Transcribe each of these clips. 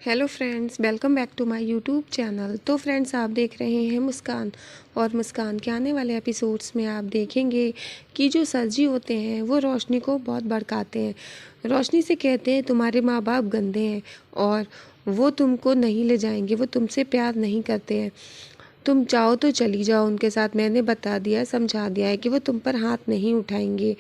Hello friends, welcome back to my YouTube channel. तो friends, आप देख रहे हैं मुस्कान। और मुस्कान के आने वाले एपिसोड्स में आप देखेंगे कि जो सर जी होते हैं वो रोशनी को बहुत भड़काते हैं। रोशनी से कहते हैं तुम्हारे माँ बाप गंदे हैं और वो तुमको नहीं ले जाएंगे, वो तुमसे प्यार नहीं करते हैं। तुम चाहो तो चली जाओ उनके साथ, मैंने बता दिया, समझा दिया है कि वो तुम पर हाथ नहीं उठाएंगे।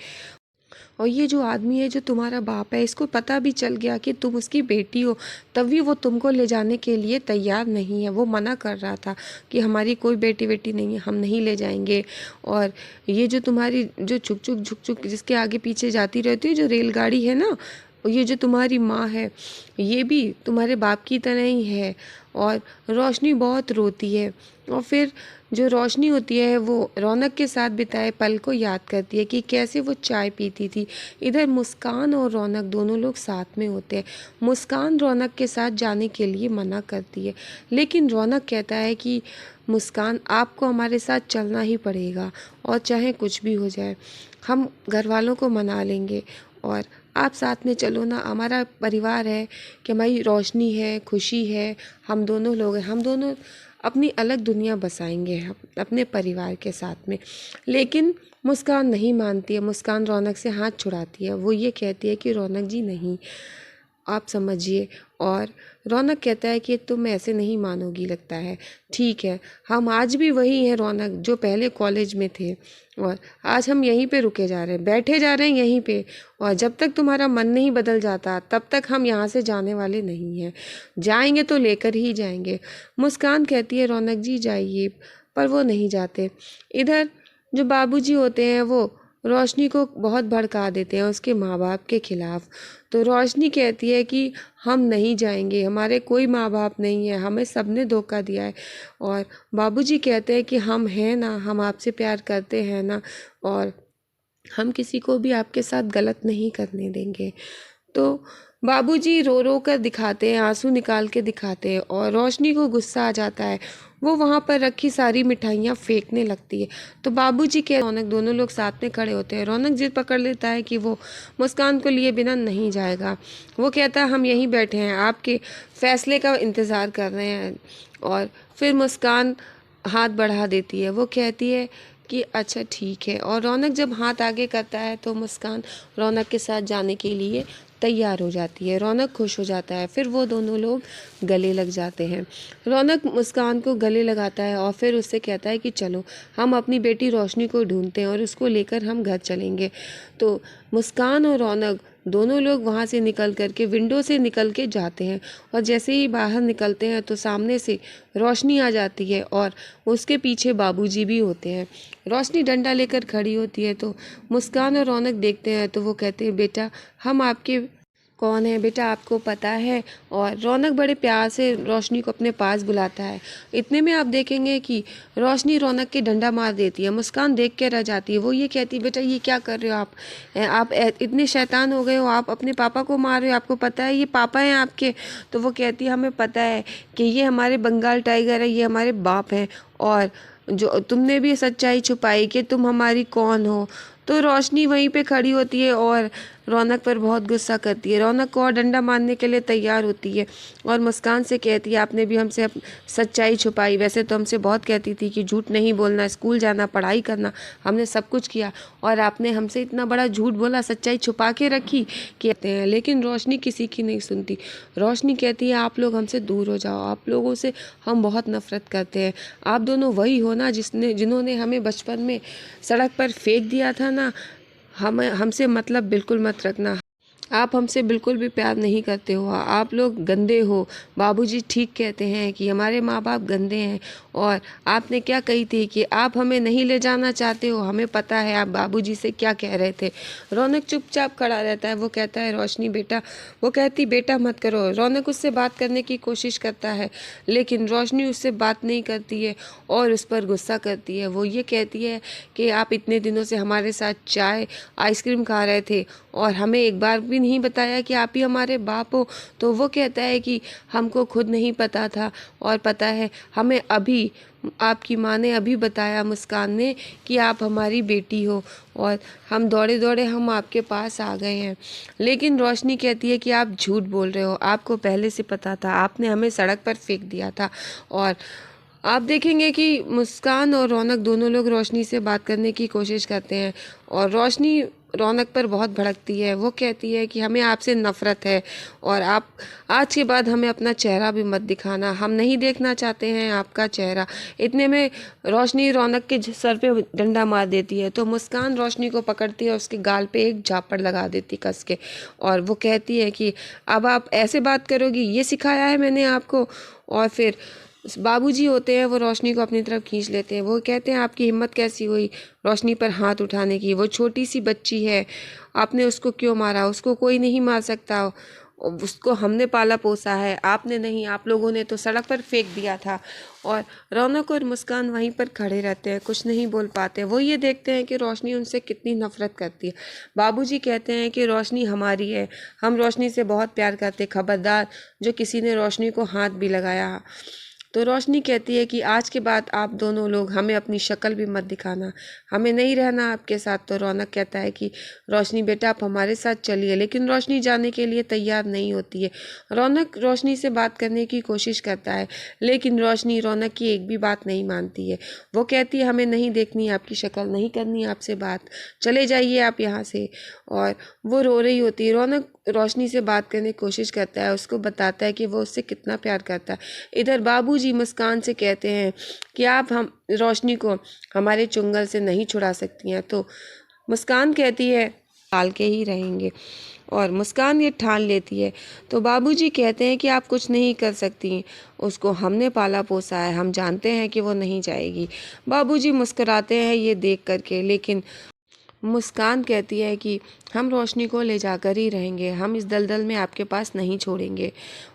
और ये जो आदमी है, जो तुम्हारा बाप है, इसको पता भी चल गया कि तुम उसकी बेटी हो, तब भी वो तुमको ले जाने के लिए तैयार नहीं है। वो मना कर रहा था कि हमारी कोई बेटी बेटी नहीं है, हम नहीं ले जाएंगे। और ये जो तुम्हारी जो झुक झुक झुक झुक जिसके आगे पीछे जाती रहती है, जो रेलगाड़ी है ना, और ये जो तुम्हारी माँ है, ये भी तुम्हारे बाप की तरह ही है। और रोशनी बहुत रोती है। और फिर जो रोशनी होती है वो रौनक के साथ बिताए पल को याद करती है कि कैसे वो चाय पीती थी। इधर मुस्कान और रौनक दोनों लोग साथ में होते हैं। मुस्कान रौनक के साथ जाने के लिए मना करती है, लेकिन रौनक कहता है कि मुस्कान, आपको हमारे साथ चलना ही पड़ेगा, और चाहे कुछ भी हो जाए हम घर वालों को मना लेंगे, और आप साथ में चलो ना। हमारा परिवार है कि हमारी रोशनी है, खुशी है, हम दोनों लोग हैं, हम दोनों अपनी अलग दुनिया बसाएंगे हम अपने परिवार के साथ में। लेकिन मुस्कान नहीं मानती है। मुस्कान रौनक से हाथ छुड़ाती है। वो ये कहती है कि रौनक जी नहीं, आप समझिए। और रौनक कहता है कि तुम ऐसे नहीं मानोगी, लगता है। ठीक है, हम आज भी वही हैं रौनक, जो पहले कॉलेज में थे, और आज हम यहीं पे रुके जा रहे हैं, बैठे जा रहे हैं यहीं पे। और जब तक तुम्हारा मन नहीं बदल जाता तब तक हम यहाँ से जाने वाले नहीं हैं। जाएंगे तो लेकर ही जाएंगे। मुस्कान कहती है रौनक जी जाइए, पर वो नहीं जाते। इधर जो बाबूजी होते हैं वो रोशनी को बहुत भड़का देते हैं उसके माँ बाप के खिलाफ। तो रोशनी कहती है कि हम नहीं जाएंगे, हमारे कोई माँ बाप नहीं है, हमें सबने धोखा दिया है। और बाबूजी कहते हैं कि हम हैं ना, हम आपसे प्यार करते हैं ना, और हम किसी को भी आपके साथ गलत नहीं करने देंगे। तो बाबूजी रो रो कर दिखाते हैं, आंसू निकाल के दिखाते हैं, और रोशनी को गुस्सा आ जाता है। वो वहाँ पर रखी सारी मिठाइयाँ फेंकने लगती है। तो बाबूजी के रौनक दोनों लोग साथ में खड़े होते हैं। रौनक जिद पकड़ लेता है कि वो मुस्कान को लिए बिना नहीं जाएगा। वो कहता है हम यहीं बैठे हैं, आपके फैसले का इंतज़ार कर रहे हैं। और फिर मुस्कान हाथ बढ़ा देती है। वो कहती है कि अच्छा ठीक है। और रौनक जब हाथ आगे करता है तो मुस्कान रौनक के साथ जाने के लिए तैयार हो जाती है। रौनक खुश हो जाता है। फिर वो दोनों लोग गले लग जाते हैं। रौनक मुस्कान को गले लगाता है और फिर उससे कहता है कि चलो हम अपनी बेटी रोशनी को ढूंढते हैं और उसको लेकर हम घर चलेंगे। तो मुस्कान और रौनक दोनों लोग वहाँ से निकल कर के विंडो से निकल के जाते हैं। और जैसे ही बाहर निकलते हैं तो सामने से रोशनी आ जाती है और उसके पीछे बाबूजी भी होते हैं। रोशनी डंडा लेकर खड़ी होती है। तो मुस्कान और रौनक देखते हैं तो वो कहते हैं बेटा हम आपके कौन है बेटा, आपको पता है। और रौनक बड़े प्यार से रोशनी को अपने पास बुलाता है। इतने में आप देखेंगे कि रोशनी रौनक के डंडा मार देती है। मुस्कान देख के रह जाती है। वो ये कहती है बेटा ये क्या कर रहे हो आप इतने शैतान हो गए हो, आप अपने पापा को मार रहे हो, आपको पता है ये पापा हैं आपके। तो वो कहती है हमें पता है कि ये हमारे बंगाल टाइगर है, ये हमारे बाप हैं, और जो तुमने भी सच्चाई छुपाई कि तुम हमारी कौन हो। तो रोशनी वहीं पे खड़ी होती है और रौनक पर बहुत गुस्सा करती है। रौनक को और डंडा मारने के लिए तैयार होती है और मुस्कान से कहती है आपने भी हमसे सच्चाई छुपाई। वैसे तो हमसे बहुत कहती थी कि झूठ नहीं बोलना, स्कूल जाना, पढ़ाई करना, हमने सब कुछ किया, और आपने हमसे इतना बड़ा झूठ बोला, सच्चाई छुपा के रखी कहते हैं। लेकिन रोशनी किसी की नहीं सुनती। रोशनी कहती है आप लोग हमसे दूर हो जाओ, आप लोगों से हम बहुत नफरत करते हैं। आप दोनों वही हो ना जिन्होंने हमें बचपन में सड़क पर फेंक दिया था ना। हमसे मतलब बिल्कुल मत रखना। आप हमसे बिल्कुल भी प्यार नहीं करते हो, आप लोग गंदे हो। बाबूजी ठीक कहते हैं कि हमारे माँ बाप गंदे हैं। और आपने क्या कही थी कि आप हमें नहीं ले जाना चाहते हो, हमें पता है आप बाबूजी से क्या कह रहे थे। रौनक चुपचाप खड़ा रहता है। वो कहता है रोशनी बेटा, वो कहती बेटा मत करो। रौनक उससे बात करने की कोशिश करता है, लेकिन रोशनी उससे बात नहीं करती है और उस पर गुस्सा करती है। वो ये कहती है कि आप इतने दिनों से हमारे साथ चाय आइसक्रीम खा रहे थे और हमें एक बार भी भी नहीं बताया कि आप ही हमारे बाप हो? तो वो कहता है कि हमको खुद नहीं पता था, और पता है हमें अभी आपकी माँ ने अभी बताया, मुस्कान ने, कि आप हमारी बेटी हो, और हम दौड़े दौड़े हम आपके पास आ गए हैं। लेकिन रोशनी कहती है कि आप झूठ बोल रहे हो, आपको पहले से पता था, आपने हमें सड़क पर फेंक दिया था। और आप देखेंगे कि मुस्कान और रौनक दोनों लोग रोशनी से बात करने की कोशिश करते हैं, और रोशनी रौनक पर बहुत भड़कती है। वो कहती है कि हमें आपसे नफ़रत है, और आप आज के बाद हमें अपना चेहरा भी मत दिखाना, हम नहीं देखना चाहते हैं आपका चेहरा। इतने में रोशनी रौनक के सर पे डंडा मार देती है, तो मुस्कान रोशनी को पकड़ती है और उसके गाल पे एक झापड़ लगा देती कस के, और वो कहती है कि अब आप ऐसे बात करोगी, ये सिखाया है मैंने आपको। और फिर बाबूजी होते हैं, वो रोशनी को अपनी तरफ खींच लेते हैं। वो कहते हैं आपकी हिम्मत कैसी हुई रोशनी पर हाथ उठाने की, वो छोटी सी बच्ची है, आपने उसको क्यों मारा? उसको कोई नहीं मार सकता, उसको हमने पाला पोसा है, आपने नहीं, आप लोगों ने तो सड़क पर फेंक दिया था। और रौनक और मुस्कान वहीं पर खड़े रहते हैं, कुछ नहीं बोल पाते। वो ये देखते हैं कि रोशनी उनसे कितनी नफरत करती है। बाबूजी कहते हैं कि रोशनी हमारी है, हम रोशनी से बहुत प्यार करते, खबरदार जो किसी ने रोशनी को हाथ भी लगाया। तो रोशनी कहती है कि आज के बाद आप दोनों लोग हमें अपनी शक्ल भी मत दिखाना, हमें नहीं रहना आपके साथ। तो रौनक कहता है कि रोशनी बेटा आप हमारे साथ चलिए, लेकिन रोशनी जाने के लिए तैयार नहीं होती है। रौनक रोशनी से बात करने की कोशिश करता है, लेकिन रोशनी रौनक की एक भी बात नहीं मानती है। वो कहती है हमें नहीं देखनी आपकी शक्ल, नहीं करनी आपसे बात, चले जाइए आप यहाँ से। और वो रो रही होती है। रौनक रोशनी से बात करने की कोशिश करता है, उसको बताता है कि वो उससे कितना प्यार करता है। इधर बाबूजी मुस्कान से कहते हैं कि आप हम रोशनी को हमारे चुंगल से नहीं छुड़ा सकती हैं। तो मुस्कान कहती है पाल के ही रहेंगे, और मुस्कान ये ठान लेती है। तो बाबूजी कहते हैं कि आप कुछ नहीं कर सकती, उसको हमने पाला पोसा है, हम जानते हैं कि वो नहीं जाएगी। बाबूजी मुस्कुराते हैं ये देख करके, लेकिन मुस्कान कहती है कि हम रोशनी को ले जाकर ही रहेंगे, हम इस दलदल में आपके पास नहीं छोड़ेंगे।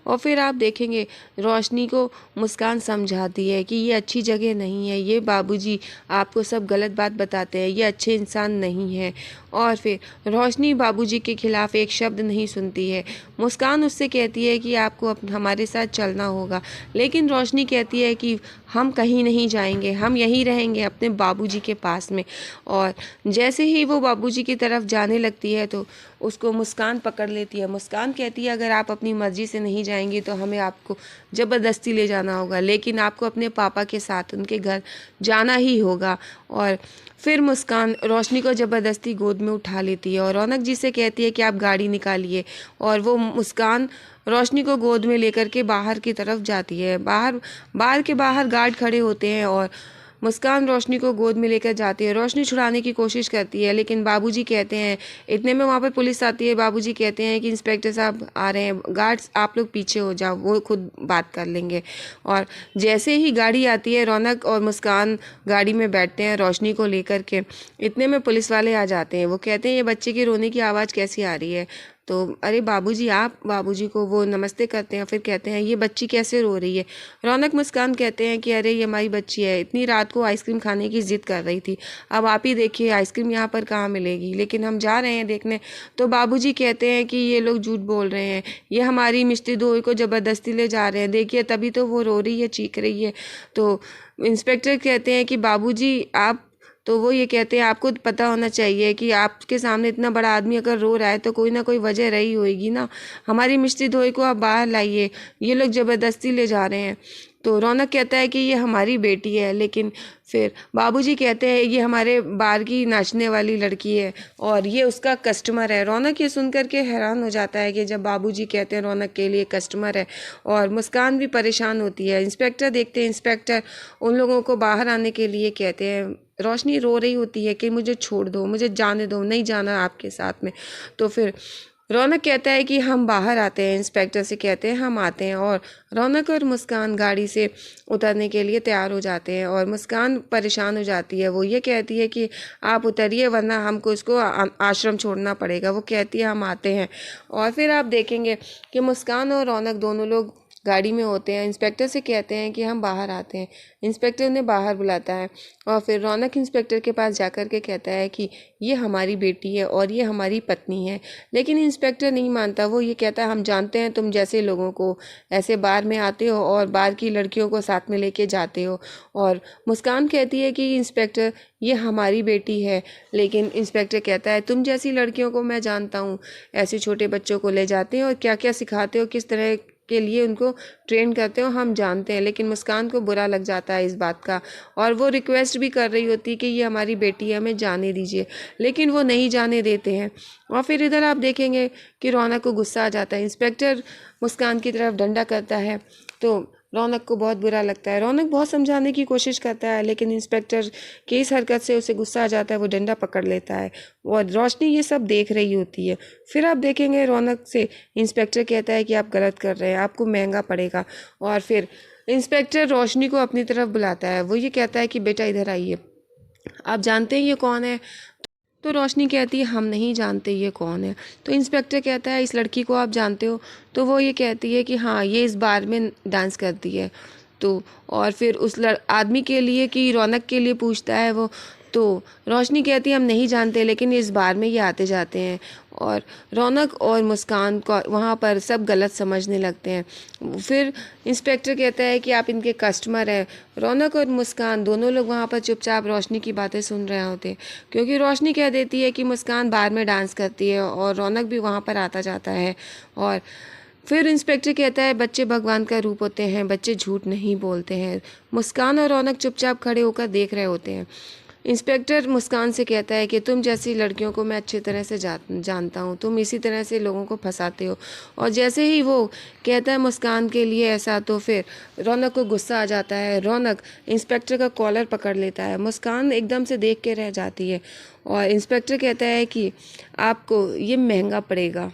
और फिर आप देखेंगे रोशनी को मुस्कान समझाती है कि ये अच्छी जगह नहीं है, ये बाबूजी आपको सब गलत बात बताते हैं, ये अच्छे इंसान नहीं है। और फिर रोशनी बाबूजी के खिलाफ एक शब्द नहीं सुनती है। मुस्कान उससे कहती है कि आपको हमारे साथ चलना होगा, लेकिन रोशनी कहती है कि हम कहीं नहीं जाएंगे, हम यहीं रहेंगे अपने बाबूजी के पास में। और जैसे ही वो बाबूजी की तरफ जाने लगती है तो उसको मुस्कान पकड़ लेती है। मुस्कान कहती है अगर आप अपनी मर्जी से नहीं जाएंगी तो हमें आपको ज़बरदस्ती ले जाना होगा, लेकिन आपको अपने पापा के साथ उनके घर जाना ही होगा। और फिर मुस्कान रोशनी को ज़बरदस्ती गोद में उठा लेती है और रौनक जी से कहती है कि आप गाड़ी निकालिए। और वो मुस्कान रोशनी को गोद में लेकर के बाहर की तरफ जाती है। बार के बाहर गार्ड खड़े होते हैं और मुस्कान रोशनी को गोद में लेकर जाती है। रोशनी छुड़ाने की कोशिश करती है, लेकिन बाबूजी कहते हैं, इतने में वहाँ पर पुलिस आती है। बाबूजी कहते हैं कि इंस्पेक्टर साहब आ रहे हैं, गार्ड्स आप लोग पीछे हो जाओ, वो खुद बात कर लेंगे। और जैसे ही गाड़ी आती है रौनक और मुस्कान गाड़ी में बैठते हैं रोशनी को लेकर के। इतने में पुलिस वाले आ जाते हैं। वो कहते हैं ये बच्चे की रोने की आवाज़ कैसी आ रही है? तो अरे बाबूजी, आप बाबूजी को वो नमस्ते करते हैं, फिर कहते हैं ये बच्ची कैसे रो रही है? रौनक मुस्कान कहते हैं कि अरे ये हमारी बच्ची है, इतनी रात को आइसक्रीम खाने की ज़िद कर रही थी, अब आप ही देखिए आइसक्रीम यहाँ पर कहाँ मिलेगी, लेकिन हम जा रहे हैं देखने। तो बाबूजी कहते हैं कि ये लोग झूठ बोल रहे हैं, ये हमारी मिष्टी दोई को ज़बरदस्ती ले जा रहे हैं, देखिए तभी तो वो रो रही है, चीख रही है। तो इंस्पेक्टर कहते हैं कि बाबूजी आप, तो वो ये कहते हैं आपको पता होना चाहिए कि आपके सामने इतना बड़ा आदमी अगर रो रहा है तो कोई ना कोई वजह रही होगी ना, हमारी मिष्टी दोई को आप बाहर लाइए, ये लोग ज़बरदस्ती ले जा रहे हैं। तो रौनक कहता है कि ये हमारी बेटी है, लेकिन फिर बाबूजी कहते हैं ये हमारे बार की नाचने वाली लड़की है और ये उसका कस्टमर है। रौनक ये सुन कर के हैरान हो जाता है कि जब बाबूजी कहते हैं रौनक के लिए कस्टमर है, और मुस्कान भी परेशान होती है। इंस्पेक्टर देखते हैं, इंस्पेक्टर उन लोगों को बाहर आने के लिए कहते हैं। रोशनी रो रही होती है कि मुझे छोड़ दो, मुझे जाने दो, नहीं जाना आपके साथ में। तो फिर रौनक कहता है कि हम बाहर आते हैं, इंस्पेक्टर से कहते हैं हम आते हैं। और रौनक और मुस्कान गाड़ी से उतरने के लिए तैयार हो जाते हैं और मुस्कान परेशान हो जाती है। वो ये कहती है कि आप उतरिए वरना हमको इसको आश्रम छोड़ना पड़ेगा। वो कहती है हम आते हैं। और फिर आप देखेंगे कि मुस्कान और रौनक दोनों लोग गाड़ी में होते हैं, इंस्पेक्टर से कहते हैं कि हम बाहर आते हैं। इंस्पेक्टर उन्हें बाहर बुलाता है और फिर रौनक इंस्पेक्टर के पास जाकर के कहता है कि ये हमारी बेटी है और ये हमारी पत्नी है। लेकिन इंस्पेक्टर नहीं मानता, वो ये कहता है हम जानते हैं तुम जैसे लोगों को, ऐसे बार में आते हो और बार की लड़कियों को साथ में लेके जाते हो। और मुस्कान कहती है कि इंस्पेक्टर ये हमारी बेटी है। लेकिन इंस्पेक्टर कहता है तुम जैसी लड़कियों को मैं जानता हूँ, ऐसे छोटे बच्चों को ले जाते हैं और क्या क्या सिखाते हो, किस तरह के लिए उनको ट्रेन करते हो हम जानते हैं। लेकिन मुस्कान को बुरा लग जाता है इस बात का और वो रिक्वेस्ट भी कर रही होती कि ये हमारी बेटी है, हमें जाने दीजिए, लेकिन वो नहीं जाने देते हैं। और फिर इधर आप देखेंगे कि रौनक को गुस्सा आ जाता है, इंस्पेक्टर मुस्कान की तरफ डंडा करता है तो रौनक को बहुत बुरा लगता है। रौनक बहुत समझाने की कोशिश करता है लेकिन इंस्पेक्टर की इस हरकत से उसे गुस्सा आ जाता है, वो डंडा पकड़ लेता है और रोशनी ये सब देख रही होती है। फिर आप देखेंगे रौनक से इंस्पेक्टर कहता है कि आप गलत कर रहे हैं, आपको महंगा पड़ेगा। और फिर इंस्पेक्टर रोशनी को अपनी तरफ बुलाता है, वो ये कहता है कि बेटा इधर आइए, आप जानते हैं ये कौन है? तो रोशनी कहती है हम नहीं जानते ये कौन है। तो इंस्पेक्टर कहता है इस लड़की को आप जानते हो? तो वो ये कहती है कि हाँ ये इस बार में डांस करती है। तो और फिर उस आदमी के लिए कि रौनक के लिए पूछता है वो। तो रोशनी कहती है हम नहीं जानते लेकिन इस बार में ये आते जाते हैं। और रौनक और मुस्कान को वहाँ पर सब गलत समझने लगते हैं। फिर इंस्पेक्टर कहता है कि आप इनके कस्टमर हैं। रौनक और मुस्कान दोनों लोग वहाँ पर चुपचाप रोशनी की बातें सुन रहे होते हैं क्योंकि रोशनी कह देती है कि मुस्कान बार में डांस करती है और रौनक भी वहाँ पर आता जाता है। और फिर इंस्पेक्टर कहता है बच्चे भगवान का रूप होते हैं, बच्चे झूठ नहीं बोलते हैं। मुस्कान और रौनक चुपचाप खड़े होकर देख रहे होते हैं। इंस्पेक्टर मुस्कान से कहता है कि तुम जैसी लड़कियों को मैं अच्छी तरह से जानता हूँ, तुम इसी तरह से लोगों को फंसाते हो। और जैसे ही वो कहता है मुस्कान के लिए ऐसा, तो फिर रौनक को गुस्सा आ जाता है। रौनक इंस्पेक्टर का कॉलर पकड़ लेता है, मुस्कान एकदम से देख के रह जाती है और इंस्पेक्टर कहता है कि आपको ये महंगा पड़ेगा।